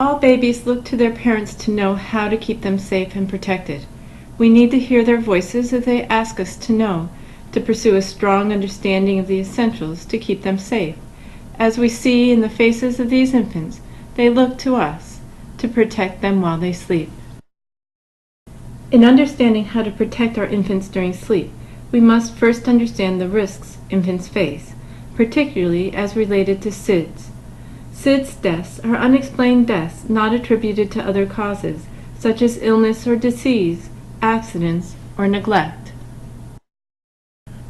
All babies look to their parents to know how to keep them safe and protected. We need to hear their voices as they ask us to know, to pursue a strong understanding of the essentials to keep them safe. As we see in the faces of these infants, they look to us to protect them while they sleep. In understanding how to protect our infants during sleep, we must first understand the risks infants face, particularly as related to SIDS. SIDS deaths are unexplained deaths not attributed to other causes, such as illness or disease, accidents, or neglect.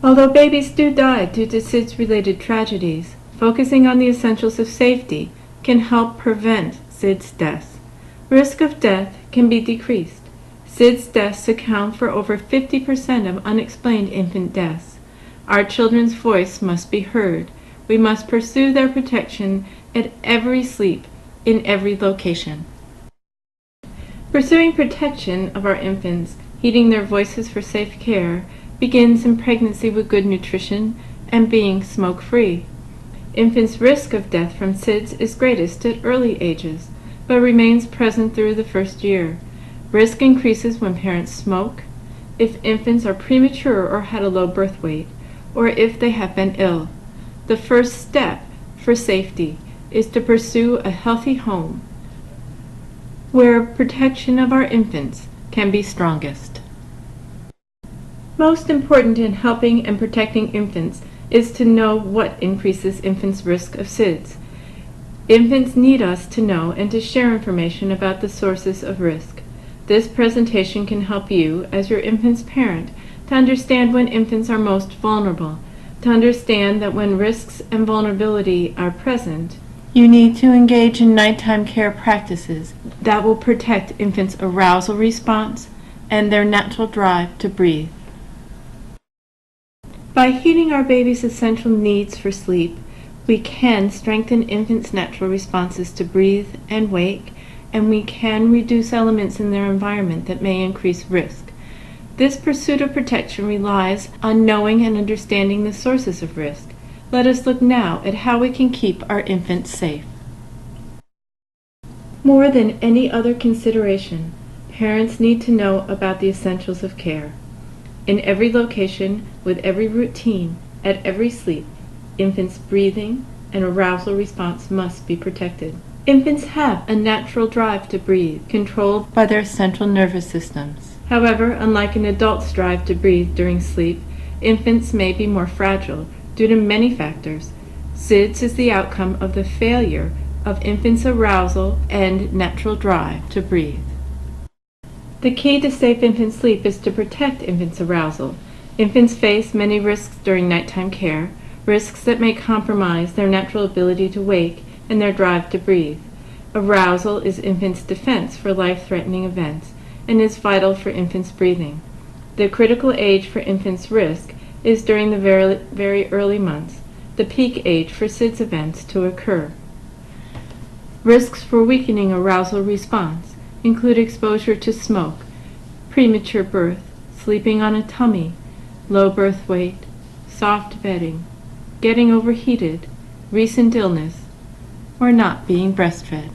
Although babies do die due to SIDS-related tragedies, focusing on the essentials of safety can help prevent SIDS deaths. Risk of death can be decreased. SIDS deaths account for over 50% of unexplained infant deaths. Our children's voice must be heard. We must pursue their protection at every sleep, in every location. Pursuing protection of our infants, heeding their voices for safe care, begins in pregnancy with good nutrition and being smoke-free. Infants' risk of death from SIDS is greatest at early ages, but remains present through the first year. Risk increases when parents smoke, if infants are premature or had a low birth weight, or if they have been ill. The first step for safety is to pursue a healthy home where protection of our infants can be strongest. Most important in helping and protecting infants is to know what increases infants' risk of SIDS. Infants need us to know and to share information about the sources of risk. This presentation can help you, as your infant's parent, to understand when infants are most vulnerable, to understand that when risks and vulnerability are present, you need to engage in nighttime care practices that will protect infants' arousal response and their natural drive to breathe. By heeding our baby's essential needs for sleep, we can strengthen infants' natural responses to breathe and wake, and we can reduce elements in their environment that may increase risk. This pursuit of protection relies on knowing and understanding the sources of risk. Let us look now at how we can keep our infants safe. More than any other consideration, parents need to know about the essentials of care. In every location, with every routine, at every sleep, infants' breathing and arousal response must be protected. Infants have a natural drive to breathe, controlled by their central nervous systems. However, unlike an adult's drive to breathe during sleep, infants may be more fragile due to many factors. SIDS is the outcome of the failure of infants' arousal and natural drive to breathe. The key to safe infant sleep is to protect infants' arousal. Infants face many risks during nighttime care, risks that may compromise their natural ability to wake and their drive to breathe. Arousal is infants' defense for life-threatening events and is vital for infants' breathing. The critical age for infants' risk is during the very early months, the peak age for SIDS events to occur. Risks for weakening arousal response include exposure to smoke, premature birth, sleeping on a tummy, low birth weight, soft bedding, getting overheated, recent illness, or not being breastfed.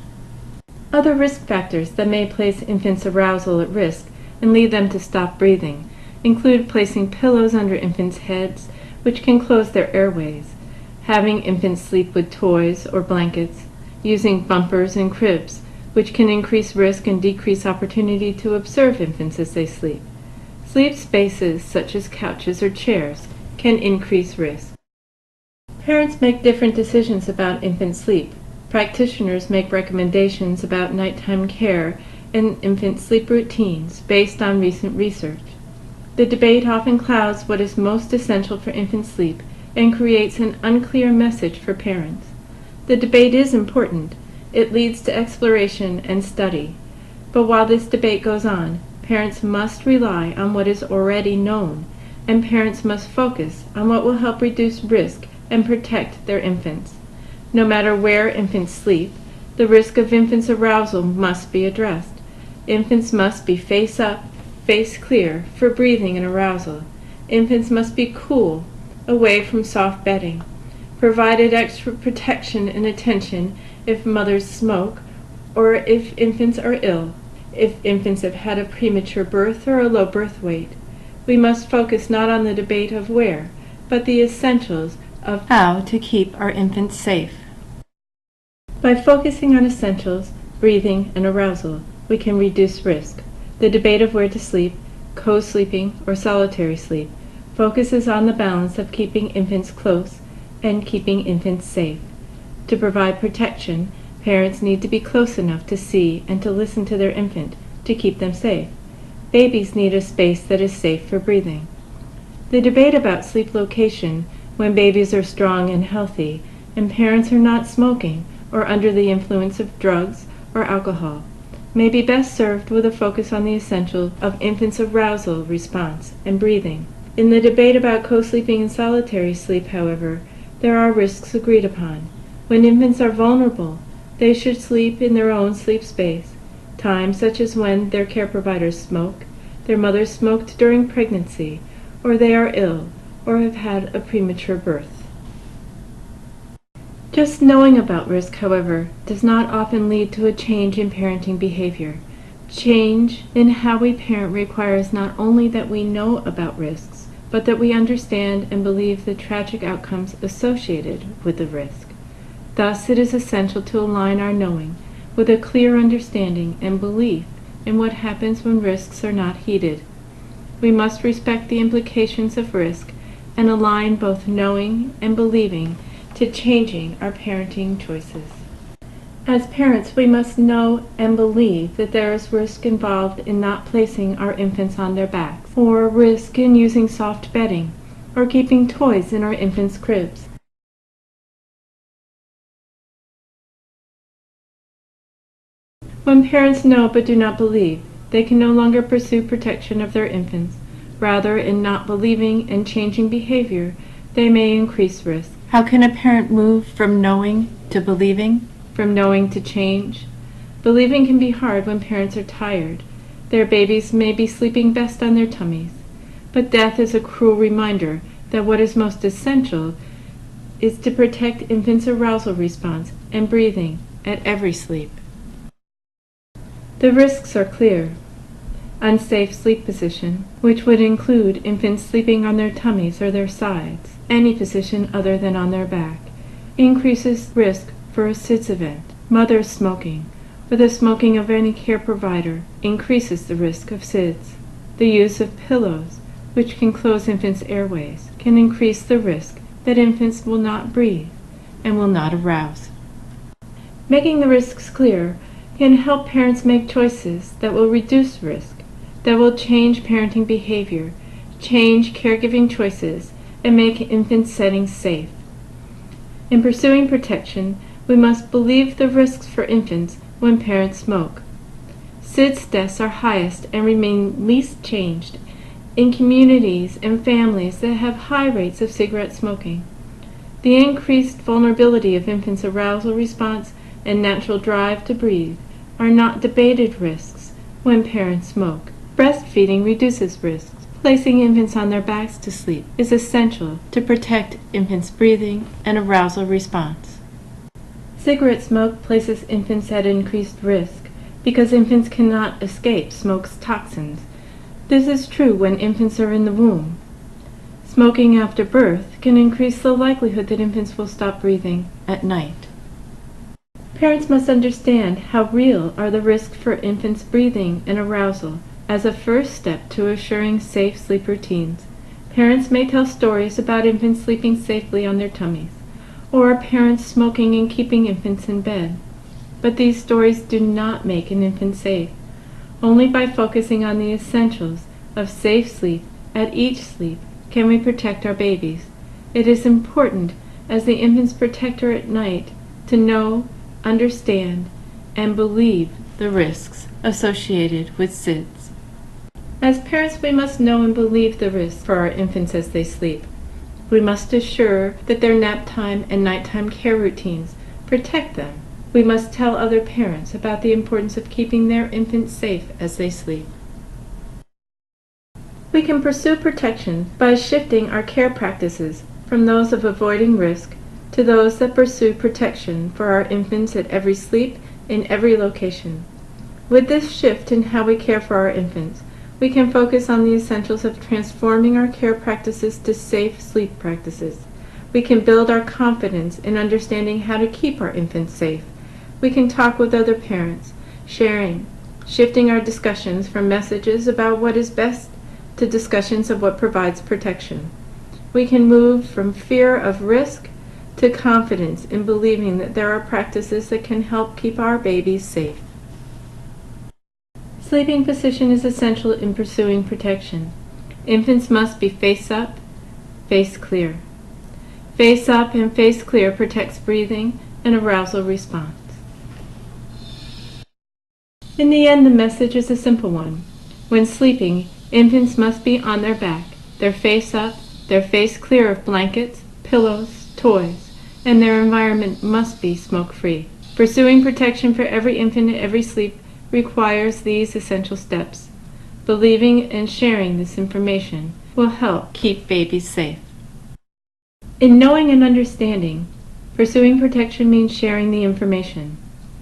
Other risk factors that may place infants' arousal at risk and lead them to stop breathing include placing pillows under infants' heads, which can close their airways, having infants sleep with toys or blankets, using bumpers and cribs, which can increase risk and decrease opportunity to observe infants as they sleep. Sleep spaces, such as couches or chairs, can increase risk. Parents make different decisions about infant sleep. Practitioners make recommendations about nighttime care and infant sleep routines based on recent research. The debate often clouds what is most essential for infant sleep and creates an unclear message for parents. The debate is important. It leads to exploration and study. But while this debate goes on, parents must rely on what is already known, and parents must focus on what will help reduce risk and protect their infants. No matter where infants sleep, the risk of infants' arousal must be addressed. Infants must be face up, face clear for breathing and arousal. Infants must be cool, away from soft bedding. Provided extra protection and attention if mothers smoke or if infants are ill, if infants have had a premature birth or a low birth weight. We must focus not on the debate of where, but the essentials of how to keep our infants safe. By focusing on essentials, breathing, and arousal, we can reduce risk. The debate of where to sleep, co-sleeping or solitary sleep, focuses on the balance of keeping infants close and keeping infants safe. To provide protection, parents need to be close enough to see and to listen to their infant to keep them safe. Babies need a space that is safe for breathing. The debate about sleep location, when babies are strong and healthy and parents are not smoking or under the influence of drugs or alcohol, may be best served with a focus on the essential of infants' arousal response and breathing. In the debate about co-sleeping and solitary sleep, however, there are risks agreed upon. When infants are vulnerable, they should sleep in their own sleep space. Times such as when their care providers smoke, their mothers smoked during pregnancy, or they are ill, or have had a premature birth. Just knowing about risk, however, does not often lead to a change in parenting behavior. Change in how we parent requires not only that we know about risks, but that we understand and believe the tragic outcomes associated with the risk. Thus, it is essential to align our knowing with a clear understanding and belief in what happens when risks are not heeded. We must respect the implications of risk and align both knowing and believing to changing our parenting choices. As parents, we must know and believe that there is risk involved in not placing our infants on their backs, or risk in using soft bedding, or keeping toys in our infants' cribs. When parents know but do not believe, they can no longer pursue protection of their infants. Rather, in not believing and changing behavior, they may increase risk. How can a parent move from knowing to believing, from knowing to change? Believing can be hard when parents are tired. Their babies may be sleeping best on their tummies. But death is a cruel reminder that what is most essential is to protect infants' arousal response and breathing at every sleep. The risks are clear. Unsafe sleep position, which would include infants sleeping on their tummies or their sides, any position other than on their back, increases risk for a SIDS event. Mothers smoking, or the smoking of any care provider, increases the risk of SIDS. The use of pillows, which can close infants' airways, can increase the risk that infants will not breathe and will not arouse. Making the risks clear can help parents make choices that will reduce risk, that will change parenting behavior, change caregiving choices, and make infant settings safe. In pursuing protection, we must believe the risks for infants when parents smoke. SIDS deaths are highest and remain least changed in communities and families that have high rates of cigarette smoking. The increased vulnerability of infants' arousal response and natural drive to breathe are not debated risks when parents smoke. Breastfeeding reduces risks. Placing infants on their backs to sleep is essential to protect infants' breathing and arousal response. Cigarette smoke places infants at increased risk because infants cannot escape smoke's toxins. This is true when infants are in the womb. Smoking after birth can increase the likelihood that infants will stop breathing at night. Parents must understand how real are the risks for infants' breathing and arousal as a first step to assuring safe sleep routines. Parents may tell stories about infants sleeping safely on their tummies, or parents smoking and keeping infants in bed. But these stories do not make an infant safe. Only by focusing on the essentials of safe sleep at each sleep can we protect our babies. It is important, as the infant's protector at night, to know, understand, and believe the risks associated with SIDS. As parents, we must know and believe the risks for our infants as they sleep. We must assure that their nap time and nighttime care routines protect them. We must tell other parents about the importance of keeping their infants safe as they sleep. We can pursue protection by shifting our care practices from those of avoiding risk to those that pursue protection for our infants at every sleep in every location. With this shift in how we care for our infants, we can focus on the essentials of transforming our care practices to safe sleep practices. We can build our confidence in understanding how to keep our infants safe. We can talk with other parents, shifting our discussions from messages about what is best to discussions of what provides protection. We can move from fear of risk to confidence in believing that there are practices that can help keep our babies safe. Sleeping position is essential in pursuing protection. Infants must be face up, face clear. Face up and face clear protects breathing and arousal response. In the end, the message is a simple one. When sleeping, infants must be on their back, their face up, their face clear of blankets, pillows, toys, and their environment must be smoke-free. Pursuing protection for every infant at every sleep requires these essential steps. Believing and sharing this information will help keep babies safe. In knowing and understanding, pursuing protection means sharing the information.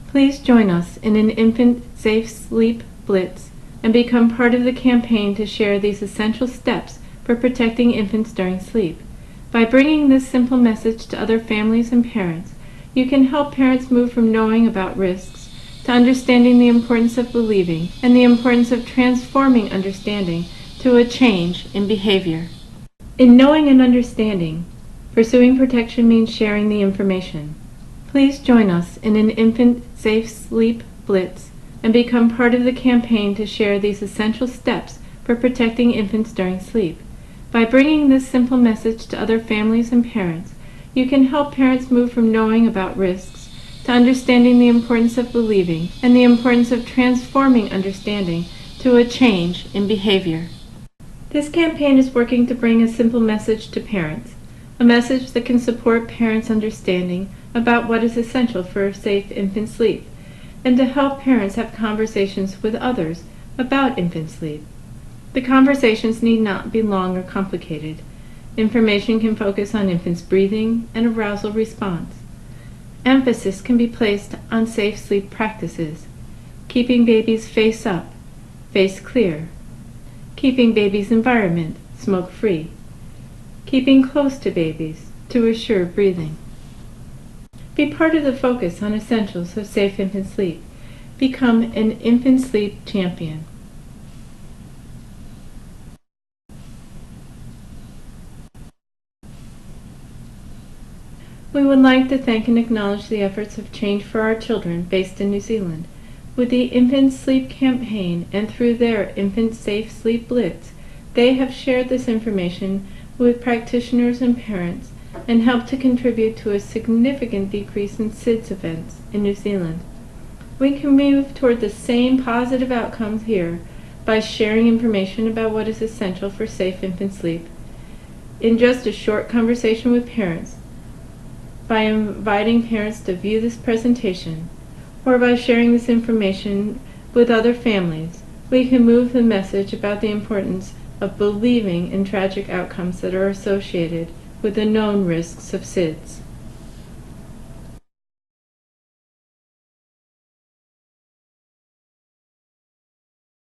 Please join us in an infant safe sleep blitz and become part of the campaign to share these essential steps for protecting infants during sleep. By bringing this simple message to other families and parents, you can help parents move from knowing about risks to understanding the importance of believing and the importance of transforming understanding to a change in behavior. In knowing and understanding, pursuing protection means sharing the information. Please join us in an infant safe sleep blitz and become part of the campaign to share these essential steps for protecting infants during sleep. By bringing this simple message to other families and parents, you can help parents move from knowing about risks to understanding the importance of believing and the importance of transforming understanding to a change in behavior. This campaign is working to bring a simple message to parents, a message that can support parents' understanding about what is essential for a safe infant sleep, and to help parents have conversations with others about infant sleep. The conversations need not be long or complicated. Information can focus on infants' breathing and arousal response. Emphasis can be placed on safe sleep practices, keeping babies face up, face clear, keeping babies' environment smoke-free, keeping close to babies to assure breathing. Be part of the focus on essentials of safe infant sleep. Become an infant sleep champion. We would like to thank and acknowledge the efforts of Change for Our Children based in New Zealand. With the Infant Sleep Campaign and through their Infant Safe Sleep Blitz, they have shared this information with practitioners and parents and helped to contribute to a significant decrease in SIDS events in New Zealand. We can move toward the same positive outcomes here by sharing information about what is essential for safe infant sleep. In just a short conversation with parents, by inviting parents to view this presentation, or by sharing this information with other families, we can move the message about the importance of believing in tragic outcomes that are associated with the known risks of SIDS.